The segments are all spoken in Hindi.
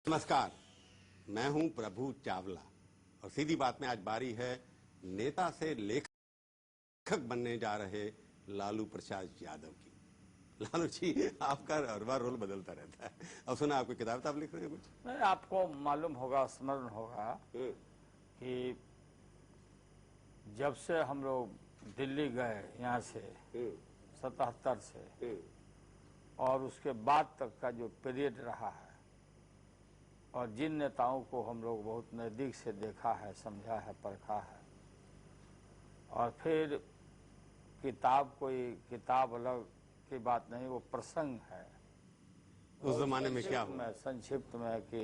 नमस्कार, मैं हूं प्रभु चावला और सीधी बात में आज बारी है नेता से लेखक बनने जा रहे लालू प्रसाद यादव की। लालू जी, आपका हर बार रोल बदलता रहता है। अब सुना आपको किताब आप लिख रहे हैं कुछ? नहीं, आपको मालूम होगा, स्मरण होगा कि जब से हम लोग दिल्ली गए यहाँ से 77 से और उसके बाद तक का जो पीरियड रहा है और जिन नेताओं को हम लोग बहुत नज़दीक से देखा है, समझा है, परखा है, और फिर कोई किताब अलग की बात नहीं, वो प्रसंग है। उस जमाने में क्या हुआ? संक्षिप्त में कि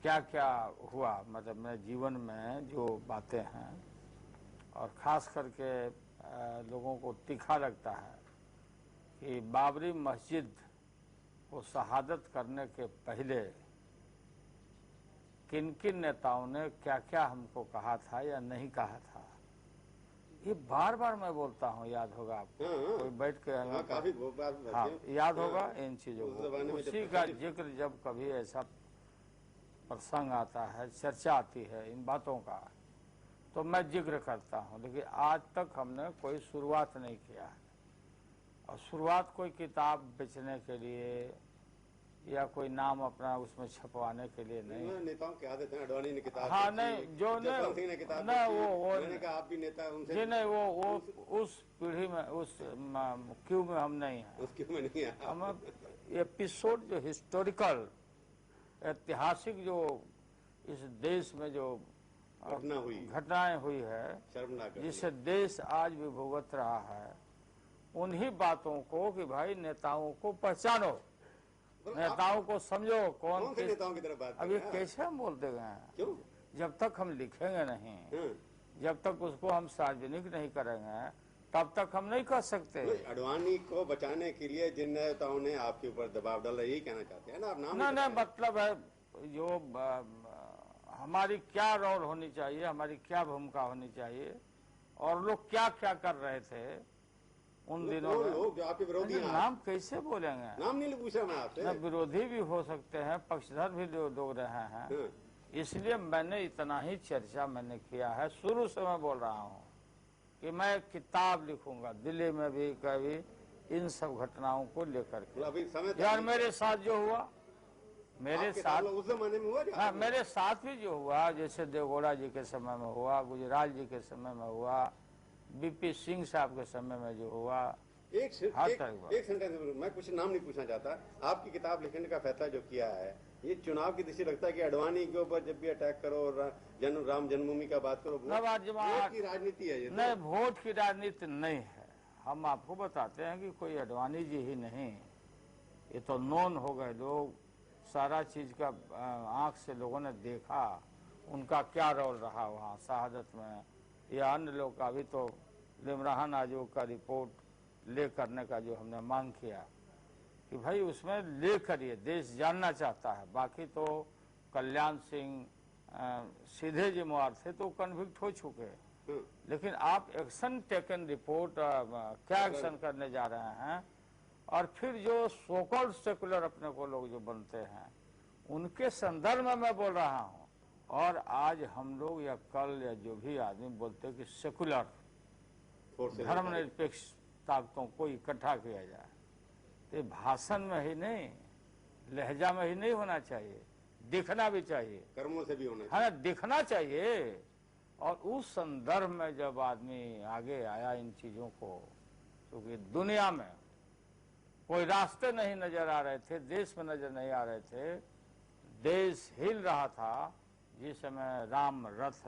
क्या क्या हुआ, मतलब मेरे जीवन में जो बातें हैं, और ख़ास करके लोगों को तीखा लगता है कि बाबरी मस्जिद को शहादत करने के पहले किन किन नेताओं ने क्या क्या हमको कहा था या नहीं कहा था। ये बार बार मैं बोलता हूँ, याद होगा आपको। कोई बैठ के हाँ, याद होगा इन चीज़ों को। उसी का जिक्र जब कभी ऐसा प्रसंग आता है, चर्चा आती है इन बातों का, तो मैं जिक्र करता हूँ। लेकिन आज तक हमने कोई शुरुआत नहीं किया है, और शुरुआत कोई किताब बेचने के लिए या कोई नाम अपना उसमें छपवाने के लिए नहीं। नेताओं के आदत है, अडवाणी ने किताब हाँ नहीं, जो नहीं वो मैंने कहा आप भी नेता उनसे जी नहीं, वो उस पीढ़ी में, उस क्यू में हम नहीं हैं। उस क्यू में नहीं है हम एपिसोड जो हिस्टोरिकल ऐतिहासिक जो इस देश में जो घटनाएं हुई है, जिससे देश आज भी भुगत रहा है, उन्हीं बातों को कि भाई नेताओं को पहचानो, नेताओं को समझो। कौन से नेताओं की तरफ बात? अभी कैसे हम बोलते गए हैं? क्यों? जब तक हम लिखेंगे नहीं, जब तक उसको हम सार्वजनिक नहीं करेंगे, तब तक हम नहीं कर सकते। अडवाणी को बचाने के लिए जिन नेताओं ने आपके ऊपर दबाव डाला, यही कहना चाहते हैं ना आप? नाम नहीं, मतलब है जो हमारी क्या रोल होनी चाहिए, हमारी क्या भूमिका होनी चाहिए, और लोग क्या क्या कर रहे थे उन दिनों में। लोग जो आपके विरोधी हैं, नाम कैसे बोलेंगे? नाम नहीं पूछा मैं आपसे। विरोधी भी हो सकते हैं, पक्षधर भी लोग रहे हैं, इसलिए मैंने इतना ही चर्चा मैंने किया है। शुरू से मैं बोल रहा हूँ कि मैं किताब लिखूंगा, दिल्ली में भी कभी इन सब घटनाओं को लेकर के। यार मेरे साथ जो हुआ, मेरे साथ उस जमाने में हुआ, हाँ, मेरे साथ भी जो हुआ, जैसे देवगौड़ा जी के समय में हुआ, गुजराल जी के समय में हुआ, बीपी सिंह साहब के समय में जो हुआ। एक सेंटेंस, मैं कुछ नाम नहीं पूछना चाहता। आपकी किताब लिखने का फैसला जो किया है, ये चुनाव की दृष्टि लगता है कि अडवाणी के ऊपर जब भी अटैक करो और राम जन्मभूमि का बात करो, वोट की राजनीति है ये? नहीं, वोट की राजनीति नहीं है। हम आपको बताते हैं कि कोई अडवाणी जी ही नहीं, ये तो नॉन हो गए लोग, सारा चीज का आंख से लोगों ने देखा, उनका क्या रोल रहा वहाँ शहादत में, या अन्य लोग का भी। तो लिमरान आयोग का रिपोर्ट ले करने का जो हमने मांग किया कि भाई उसमें ले करिए, देश जानना चाहता है। बाकी तो कल्याण सिंह सीधे जिम्मेवार थे, तो कन्विक्ट हो चुके, लेकिन आप एक्शन टेकन रिपोर्ट क्या एक्शन करने जा रहे हैं, और फिर जो सोकॉल्ड सेकुलर अपने को लोग जो बनते हैं, उनके संदर्भ में मैं बोल रहा हूँ। और आज हम लोग या कल या जो भी आदमी बोलते हैं कि सेकुलर धर्मनिरपेक्ष ताकतों को इकट्ठा किया जाए, तो भाषण में ही नहीं, लहजा में ही नहीं होना चाहिए, दिखना भी चाहिए, कर्मों से भी होना चाहिए। हाँ, दिखना चाहिए। और उस संदर्भ में जब आदमी आगे आया इन चीजों को, क्योंकि दुनिया में कोई रास्ते नहीं नजर आ रहे थे, देश में नजर नहीं आ रहे थे, देश हिल रहा था जिस समय राम रथ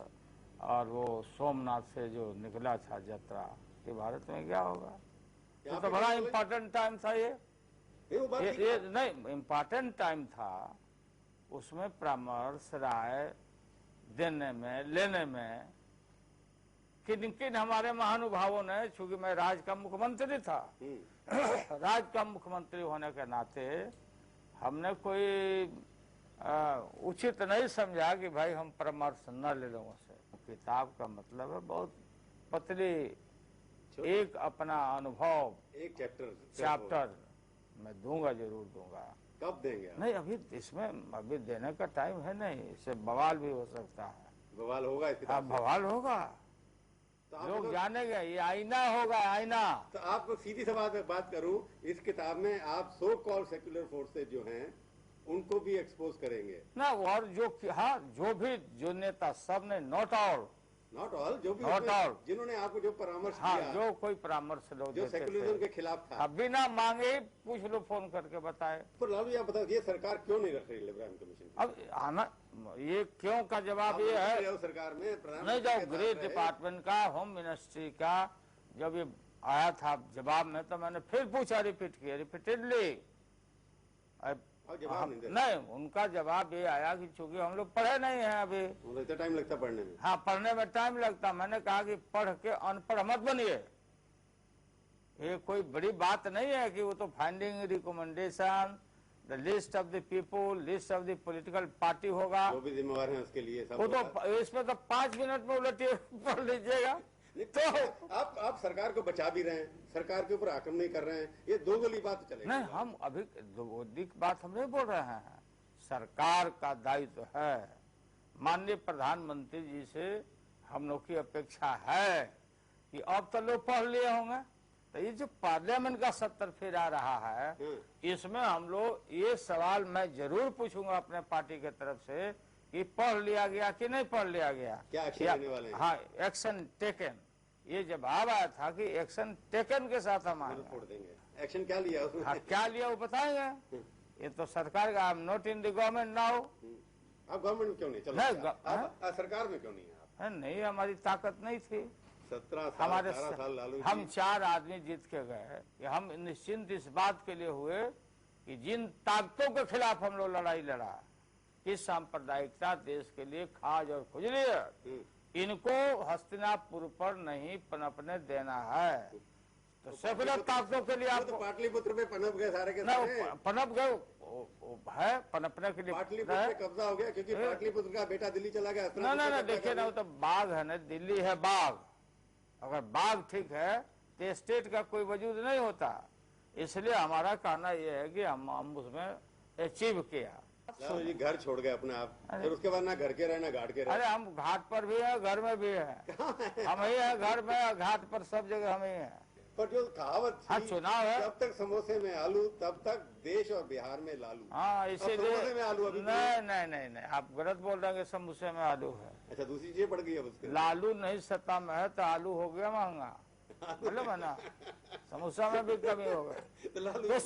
और वो सोमनाथ से जो निकला था यात्रा, कि भारत में क्या होगा। ये तो बड़ा इम्पोर्टेंट टाइम था। ये नहीं, इम्पोर्टेंट टाइम था। उसमें परामर्श राय देने में, लेने में किन किन हमारे महानुभावों ने, चूंकि मैं राज्य का मुख्यमंत्री था, राज्य का मुख्यमंत्री होने के नाते हमने कोई उचित नहीं समझा कि भाई हम परामर्श न ले लोगों से। किताब का मतलब है बहुत पतली, एक अपना अनुभव, एक चैप्टर मैं दूंगा, जरूर दूंगा। कब देंगे आप? नहीं, अभी इसमें अभी देने का टाइम है नहीं, इससे बवाल भी हो सकता है। बवाल होगा इसके हाँ, बवाल होगा, तो आप लोग लोग- जानेंगे, ये आईना होगा, आईना। तो आपको सीधी सी बात करूं, इस किताब में आप सो कॉल सेक्युलर फोर्सेज जो हैं उनको भी एक्सपोज करेंगे। ना, और हाँ, जो नेता सब ने, नॉट ऑल, नॉट ऑल, जो भी Not उसमें all. जिन्होंने आपको जो परामर्श हाँ, दिया, जो कोई परामर्श लोग जो देते सेक्युलरिज्म थे, के खिलाफ था। अब बिना मांगे ही पूछ लो, फोन करके बताए। पर लालू जी आप बताओ, ये सरकार क्यों नहीं रख रही इब्राहिम कमीशन? अब आना, ये क्यों का जवाब आप ये मंत्री है, हो सरकार में, नहीं, प्रधानमंत्री जो के गृह साथ रहे। डिपार्टमेंट का, होम मिनिस्ट्री का जब ये आया था जवाब में, तो मैंने फिर पूछा, रिपीट किया, रिपीटेडली। और जवाब नहीं देते। नहीं, उनका जवाब ये आया कि चूंकि हम लोग पढ़े नहीं हैं अभी। उनको इतना टाइम लगता पढ़ने में। हाँ, पढ़ने में टाइम लगता। मैंने कहा कि पढ़ के अनपढ़ मत बनिए, ये कोई बड़ी बात नहीं है कि वो तो finding recommendation, the list of the people, list of the political party होगा, जो भी जिम्मेवार है उसके लिए सब वो होगा। तो इसमें तो 5 मिनट में उलटिए पढ़ लीजिएगा। तो आप सरकार को बचा भी रहे हैं, सरकार के ऊपर आक्रमण नहीं कर रहे हैं, ये दो गली बात चलेगी। नहीं, हम अभी दोगुनी बात हम नहीं बोल रहे हैं। सरकार का दायित्व है, माननीय प्रधानमंत्री जी से हम लोग की अपेक्षा है कि अब तो लोग पढ़ लिए होंगे, तो ये जो पार्लियामेंट का सत्र फिर आ रहा है, इसमें हम लोग ये सवाल मैं जरूर पूछूंगा अपने पार्टी के तरफ से कि पढ़ लिया गया कि नहीं पढ़ लिया गया, क्या एक्शन लेने वाले हैं? हाँ, एक्शन टेकन। ये जवाब आया था कि एक्शन टेकन के साथ हम आए। छोड़ देंगे। एक्शन क्या लिया उसमें? हाँ, क्या लिया वो बताएंगे। ये तो सरकार का, I am not in the government now. आप गवर्नमेंट में क्यों नहीं? चलो नहीं, आप सरकार में क्यों नहीं है? आप नहीं, हमारी ताकत नहीं थी। 17 साल हमारे 18 साल लालू जी। हम 4 आदमी जीत के गए कि हम निश्चिंत इस बात के लिए हुए कि जिन ताकतों के खिलाफ हम लोग लड़ाई लड़ा, कि सांप्रदायिकता देश के लिए खाज और खुजली है, इनको हस्तिनापुर पर नहीं पनपने देना है। तो सेकुलर ताकतों के लिए वो आपको तो पाटलिपुत्र पे पनप गए सारे के ना, सारे। पनप गए है, पनपने के लिए पाटलिपुत्र है। पे कब्जा हो गया क्योंकि पाटलिपुत्र का बेटा दिल्ली चला गया। ना ना ना, देखिए ना, वो तो बाघ है ना, दिल्ली है बाघ। अगर बाघ ठीक है तो स्टेट का कोई वजूद नहीं होता। इसलिए हमारा कहना यह है कि हम उसमें अचीव किया। लालू जी घर छोड़ गए अपने आप, फिर उसके बाद ना घर के रहे ना घाट के रहे। अरे हम घाट पर भी है, घर में भी है, हम ही है, घर में, घाट पर, सब जगह हम ही है। पर जो कहावत थी, हाँ, चुनाव है। जब तक समोसे में आलू तब तक देश और बिहार में लालू। हाँ, समोसे इसीलिए में आलू अभी नहीं नहीं नहीं नहीं, आप गलत बोल रहे हैं कि समोसे में आलू है। अच्छा, दूसरी चीज बढ़ गई अब उसके। लालू नहीं सत्ता में है तो आलू हो गया महंगा, मतलब है ना, समोसा में भी कमी हो गई। तो लालू तो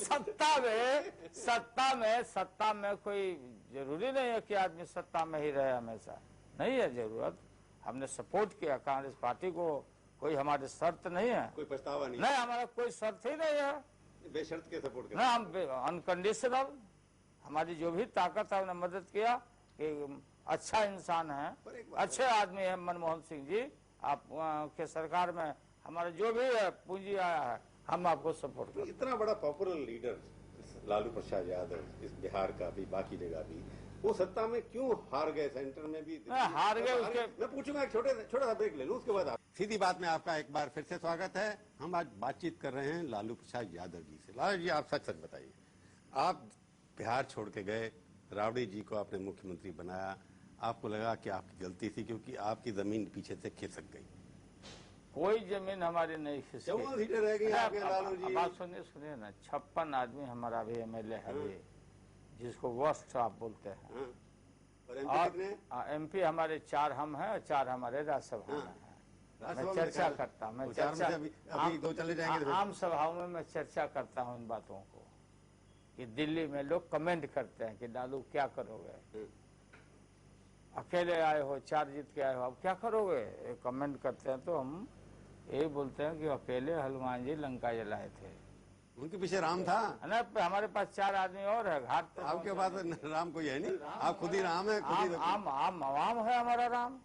सत्ता में कोई जरूरी नहीं है कि आदमी सत्ता में ही रहे हमेशा, नहीं है जरूरत। हमने सपोर्ट किया कांग्रेस पार्टी को, कोई हमारी शर्त नहीं है। कोई पछतावा नहीं, नहीं, हमारा कोई शर्त ही नहीं है। बेशर्त के सपोर्ट कर। ना, हम अनकंडीशनल, हमारी जो भी ताकत है उन्हें मदद किया कि अच्छा इंसान है, अच्छे आदमी है मनमोहन सिंह जी, आप के सरकार में हमारा जो भी है पूंजी आया है, हम आपको सपोर्ट करते हैं। इतना बड़ा पॉपुलर लीडर लालू प्रसाद यादव, इस बिहार का भी, बाकी जगह भी, वो सत्ता में क्यों हार गए? सेंटर में भी हार गए उसके। मैं पूछूंगा, एक छोटा सा ब्रेक ले लूं, उसके बाद आप। सीधी बात में आपका एक बार फिर से स्वागत है। हम आज बातचीत कर रहे हैं लालू प्रसाद यादव जी से। लालू जी, आप सच सच बताइए, आप बिहार छोड़ के गए, राबड़ी जी को आपने मुख्यमंत्री बनाया, आपको लगा कि आपकी गलती थी क्योंकि आपकी जमीन पीछे से खिसक गई? कोई जमीन हमारी नहीं खिसकी। 14 सीटें रह गई आपके लालू जी। बात सुनिए ना, 56 आदमी हमारा भी MLA है अभी, जिसको वस्ट आप बोलते हैं। हाँ। और MP कितने? MP हमारे 4 हम हैं और 4 हमारे राज्यसभा में हैं। मैं चर्चा करता हूँ, मैं चर्चा अभी 2 चले जाएंगे। आम सभाओं में मैं चर्चा करता हूँ इन बातों को, कि दिल्ली में लोग कमेंट करते हैं कि लालू क्या करोगे, अकेले आए हो, 4 जीत के आए हो, अब क्या करोगे, कमेंट करते हैं। तो हम यही बोलते हैं कि अकेले हनुमान जी लंका जलाए थे, उनके पीछे राम था ना, हमारे पास 4 आदमी और है घाट पे। आपके पास राम कोई है नहीं, आप खुद ही राम है, खुद ही। आम अवाम है हमारा राम,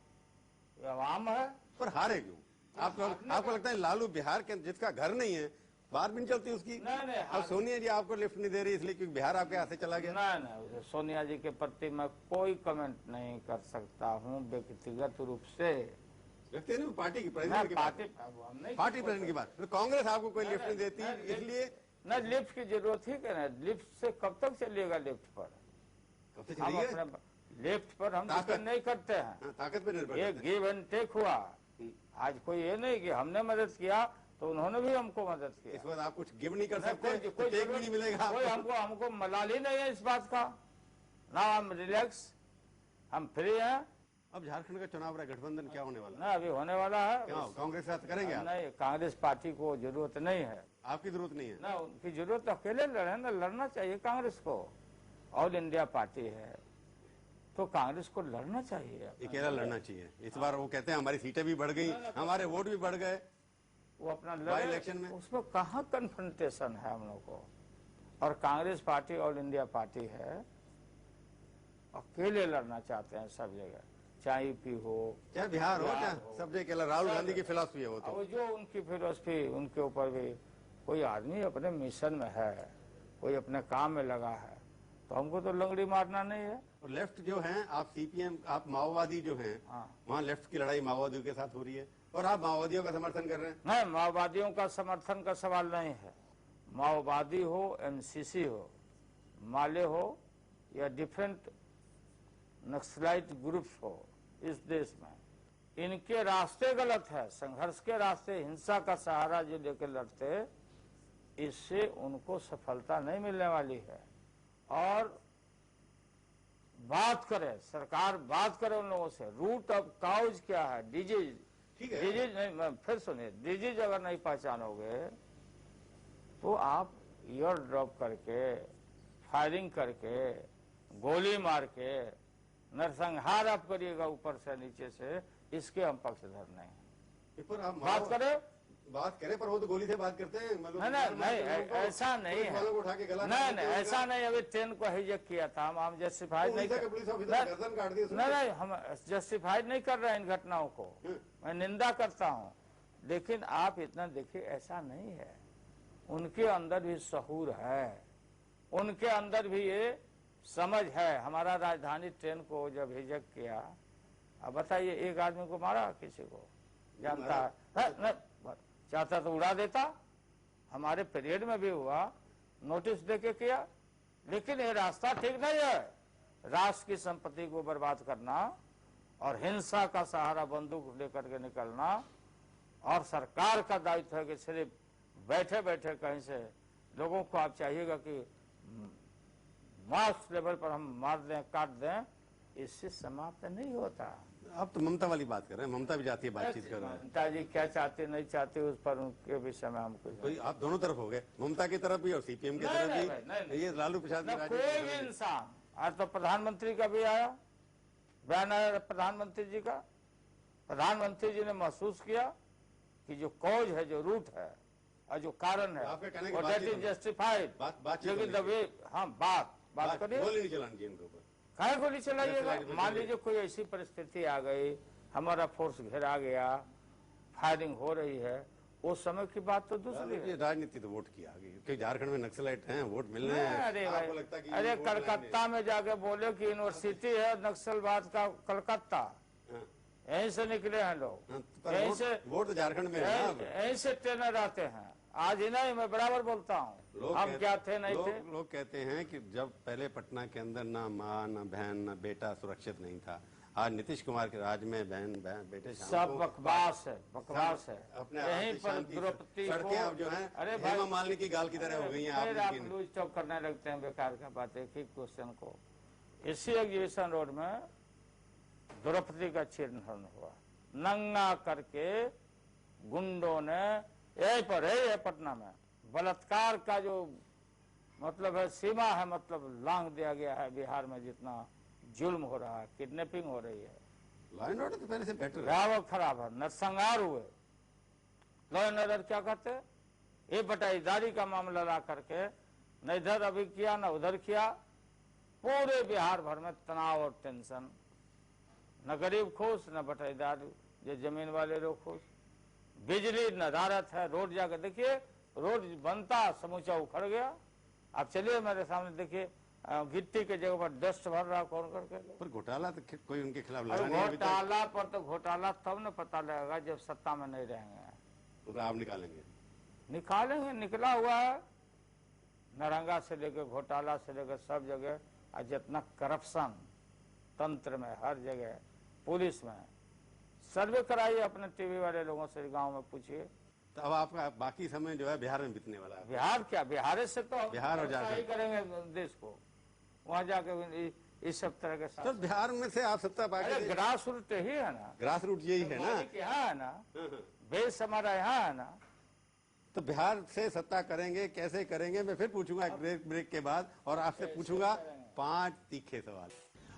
ये अवाम है। पर हारे क्यों? आपको लगता है लालू बिहार के, जिसका घर नहीं है, बात भी नहीं चलती उसकी? नहीं, अब सोनिया जी आपको लिफ्ट नहीं दे रही इसलिए क्योंकि बिहार आपके हाथ से चला गया। नहीं, सोनिया जी के प्रति मैं कोई कमेंट नहीं कर सकता हूँ व्यक्तिगत रूप से। रखते हैं ना पार्टी की प्रेसिडेंट की बात, पार्टी प्रेसिडेंट की बात। तो कांग्रेस आपको कोई लिफ्ट नहीं देती इसलिए ना लिफ्ट की जरूरत ही क्या है, लिफ्ट से कब तक चलिएगा लिफ्ट पर? कब से हम चलिए? अपने लिफ्ट पर हम ताकत डिपेंड नहीं करते हैं, हाँ, ताकत पे निर्भर ये करता है। गिव एंड टेक हुआ। आज कोई ये नहीं कि हमने मदद किया तो उन्होंने भी हमको मदद किया। इस बात आप कुछ गिव नहीं कर नहीं, सकते, तो टेक भी जरूरत- नहीं मिलेगा कोई आपको। हमको मलाल ही नहीं है इस बात का। ना हम रिलैक्स, हम फ्री हैं। अब झारखंड का चुनाव रहा, गठबंधन क्या होने वाला है? ना अभी होने वाला है। क्या कांग्रेस के साथ करेंगे आप? नहीं, कांग्रेस पार्टी को जरूरत नहीं है आपकी जरूरत नहीं है। ना, उनकी जरूरत अकेले लड़े ना, लड़ना चाहिए कांग्रेस को। ऑल इंडिया पार्टी है तो कांग्रेस को लड़ना चाहिए। अकेला लड़ना चाहिए। इस बार वो कहते हैं हमारी सीटें भी बढ़ गई, हमारे वोट भी बढ़ गए वो अपना बाई लड़े, इलेक्शन में। उसमें कहाँ कन्फ्रंटेशन है हम लोग को। और Congress party all India party है, अकेले लड़ना चाहते हैं सब जगह, चाहे यूपी हो चाहे बिहार हो, चाहे सब जगह अकेला। राहुल गांधी की फिलॉसफी है वो तो। और जो उनकी फिलोसफी, उनके ऊपर भी कोई आदमी अपने मिशन में है, कोई अपने काम में लगा है, तो हमको तो लंगड़ी मारना नहीं है। और लेफ्ट जो है, आप सीपीएम, आप माओवादी जो हैं, हाँ। वहाँ लेफ्ट की लड़ाई माओवादियों के साथ हो रही है और आप माओवादियों का समर्थन कर रहे हैं। नहीं, माओवादियों का समर्थन का सवाल नहीं है। माओवादी हो, एमसीसी हो, माले हो या डिफरेंट नक्सलाइट ग्रुप्स हो इस देश में, इनके रास्ते गलत है। संघर्ष के रास्ते, हिंसा का सहारा जो लेकर लड़ते, इससे उनको सफलता नहीं मिलने वाली है। और बात करे सरकार, बात करे उन लोगों से, रूट ऑफ काउज क्या है, डिजीज। ठीक है। डिजीज नहीं, फिर सुनिए, डिजीज अगर नहीं पहचानोगे तो आप ईयर ड्रॉप करके, फायरिंग करके, गोली मार के नरसंहार आप करिएगा ऊपर से नीचे से, इसके हम पक्षधर नहीं हैं। इस पर आप बात करें पर वो तो गोली से बात करते हैं। मतलब नहीं, ऐसा नहीं पुलिस वालों को उठा के है। गला नहीं, काट दिया ऐसा उनका। नहीं। अभी ट्रेन को हाईजैक किया था, हम जस्टिफाइड नहीं उड़ीसा के पुलिस ऑफिसर की गर्दन काट दी उसने। नहीं, हम जस्टिफाइड नहीं कर रहे हैं इन घटनाओं को, मैं निंदा करता हूं। लेकिन आप इतना देखिए, ऐसा नहीं है। उनके अंदर भी शऊर है, उनके अंदर भी ये समझ है। हमारा राजधानी ट्रेन को जब हिजक किया, अब बताइए, एक आदमी को मारा, किसी को जानता है? नहीं, चाहता तो उड़ा देता। हमारे पीरियड में भी हुआ, नोटिस देके किया। लेकिन ये रास्ता ठीक नहीं है। राष्ट्र की संपत्ति को बर्बाद करना और हिंसा का सहारा बंदूक लेकर के निकलना, और सरकार का दायित्व है कि सिर्फ बैठे बैठे कहीं से लोगों को आप चाहिएगा कि मास लेवल पर हम मार दें, काट दें, इससे समाप्त नहीं होता। आप तो ममता वाली बात कर रहे हैं, ममता भी जाती है, बातचीत कर रहे हैं। ममता जी क्या चाहते नहीं चाहते उस पर, उनके विषय में हम कुछ कोई आप दोनों तरफ हो गए, ममता की तरफ भी और सीपीएम की नहीं, तरफ नहीं, भी। नहीं। ये लालू प्रसाद ना की कोई भी इंसान, आज तो प्रधानमंत्री का भी आया, बयान आया प्रधानमंत्री जी का। प्रधानमंत्री जी ने महसूस किया कि जो कॉज है, जो रूट है और जो कारण है, आपके कहने की वो बातचीत दैट इज जस्टिफाइड। बातचीत लेकिन होनी वे, हाँ, बात करिए। गोली नहीं चलानी चाहिए इनके ऊपर। काहे गोली चलाइएगा? चलाइए, मान लीजिए कोई ऐसी परिस्थिति आ गई, हमारा फोर्स घेरा गया, फायरिंग हो रही है, उस समय की बात तो दूसरी है। राजनीति तो वोट की आ गई, क्योंकि झारखंड में नक्सलाइट हैं, वोट मिलने हैं। अरे आपको भाई, लगता है कि अरे वोट लाएंगे? कलकत्ता में जाके बोले कि यूनिवर्सिटी है नक्सलवाद का, कलकत्ता, हाँ, यहीं से निकले हैं लोग, हाँ, पर यहीं से वोट तो झारखंड में है ना अब। यहीं से ट्रेनर आते हैं। आज ही नहीं, मैं बराबर बोलता हूँ, हम क्या थे नहीं थे। लोग कहते हैं कि जब पहले पटना के अंदर ना माँ, ना बहन, ना बेटा सुरक्षित नहीं था, आज नीतीश कुमार के राज में बहन बेटे शाम सब को बकवास है, बकवास है। अपने यहीं पर शांति से द्रौपदी सड़कें अब जो हैं, अरे हेमा भाई, मालिनी की गाल की तरह हो गई हैं। फिर आप आप लूज टॉक करने लगते हैं बेकार का बात। एक ही क्वेश्चन को, इसी एग्जीबिशन रोड में द्रौपदी का चिन्हन हुआ, नंगा करके गुंडों ने, यही पर है पटना में, बलात्कार का जो मतलब है सीमा है, मतलब लांघ दिया गया है। बिहार में जितना जुल्म हो रहा है, किडनैपिंग हो रही है, लॉ एंड ऑर्डर तो पहले से बेटर है। भयावह खराब है, नरसंहार हुए। लॉ एंड ऑर्डर क्या कहते हैं? ये बटाईदारी का मामला ला करके न इधर अभी किया न उधर किया, पूरे बिहार भर में तनाव और टेंशन, न गरीब खुश न बटाईदार जो जमीन वाले लोग खुश। बिजली नदारत है, रोड जाकर देखिए, रोड बनता समूचा उखड़ गया। आप चलिए मेरे सामने देखिए, गिट्टी के जगह पर डस्ट भर रहा कौन करके। पर घोटाला तो कोई उनके खिलाफ अरे लगा नहीं अभी तक। घोटाला पर तो घोटाला तब न पता लगेगा जब सत्ता में नहीं रहेंगे। तो आप निकालेंगे। निकालेंगे, निकला हुआ है। नारंगा से लेकर घोटाला से लेकर सब जगह, और जितना करप्शन तंत्र में हर जगह, पुलिस में, सर्वे कराइए अपने टीवी वाले लोगों से, गांव में पूछिए। तो अब आपका बाकी समय जो है बिहार में बीतने वाला है। बिहार क्या, बिहार से तो हम बिहार और व्यवस्था ही झारखंड करेंगे देश को, वहां जाके इस सब तरह के तो साथ। बिहार में से आप सत्ता पाके, ग्रास रूट ही है ना, ग्रास रूट यही है ना, यहाँ है ना, बेस हमारा यहाँ है ना। तो बिहार से सत्ता करेंगे, कैसे करेंगे, मैं फिर पूछूंगा एक ब्रेक के बाद, और आपसे पूछूंगा 5 तीखे सवाल।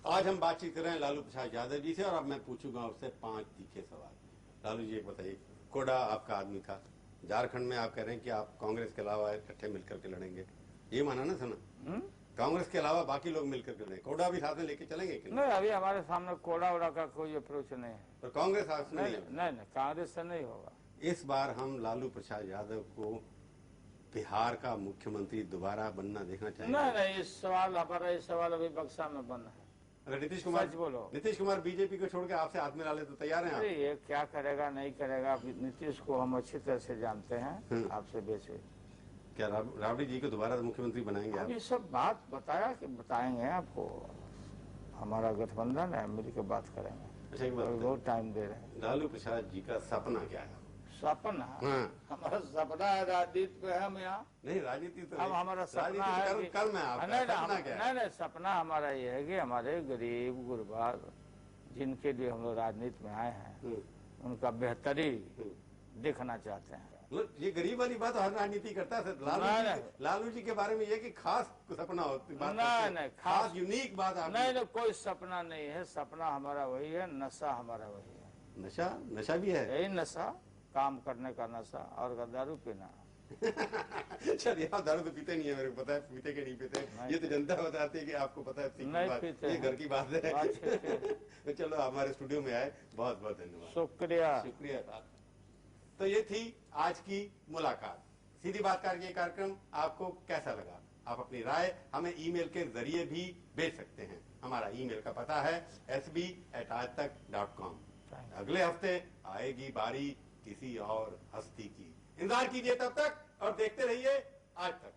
आज हम बातचीत कर रहे हैं लालू प्रसाद यादव जी से, और अब मैं पूछूंगा उससे 5 तीखे सवाल। लालू जी, एक बताइए, कोडा आपका आदमी था, झारखंड में आप कह रहे हैं कि आप कांग्रेस के अलावा इकट्ठे मिलकर के लड़ेंगे, ये माना ना सुना? कांग्रेस के अलावा बाकी लोग मिलकर के लड़ेंगे, कोडा भी साथ में लेके चलेंगे कि नहीं, अभी हमारे सामने कोड़ा उड़ा का कोई अप्रोच नहीं है। तो कांग्रेस साथ में नहीं, कांग्रेस से नहीं होगा। इस बार हम लालू प्रसाद यादव को बिहार का मुख्यमंत्री दोबारा बनना देखना चाहेंगे? नहीं, इस सवाल अभी बक्सा में बंद है। अगर नीतीश कुमार, सच बोलो, नीतीश कुमार बीजेपी को छोड़ के आपसे हाथ मिला ले तो तैयार हैं आप? अरे ये क्या करेगा नहीं करेगा, नीतीश को हम अच्छी तरह से जानते हैं, आपसे बेचे। क्या राबड़ी जी को दोबारा मुख्यमंत्री बनाएंगे आप? ये सब बात बताएंगे आपको, हमारा गठबंधन है, मिल के बात करेंगे। अच्छा, एक बात बहुत टाइम दे रहे हैं। लालू प्रसाद जी का सपना क्या है? सपना, हमारा सपना है राजनीति में, हम यहाँ नहीं, राजनीति तो अब हमारा सपना है कि कर्म है आपका, सपना क्या है? नहीं, सपना हमारा ये है कि हमारे गरीब गुरबा जिनके लिए हम लोग राजनीति में आए हैं, उनका बेहतरी देखना चाहते हैं। ये गरीब वाली बात हर राजनीति करता है। लालू जी के बारे में ये कि खास सपना होती बात, नहीं, खास यूनिक बात आप? नहीं, कोई सपना नहीं है, सपना हमारा वही है, नशा हमारा वही है। नशा भी है? यही नशा, काम करने का नशा, और दारू पीना। चलिए, आप दारू तो पीते नहीं है, मेरे को पता है, पीते के नहीं पीते, ये तो जनता बताती है कि आपको पता है, ये घर की बात है। चलो, हमारे स्टूडियो में आए, बहुत बहुत धन्यवाद। शुक्रिया। तो ये थी आज की मुलाकात। सीधी बात कर ये कार्यक्रम आपको कैसा लगा? आप अपनी राय हमें ईमेल के जरिए भी भेज सकते हैं। हमारा ईमेल का पता है sb@aajtak.com। अगले हफ्ते आएगी बारी किसी और हस्ती की। इंतजार कीजिए तब तक, और देखते रहिए आज तक।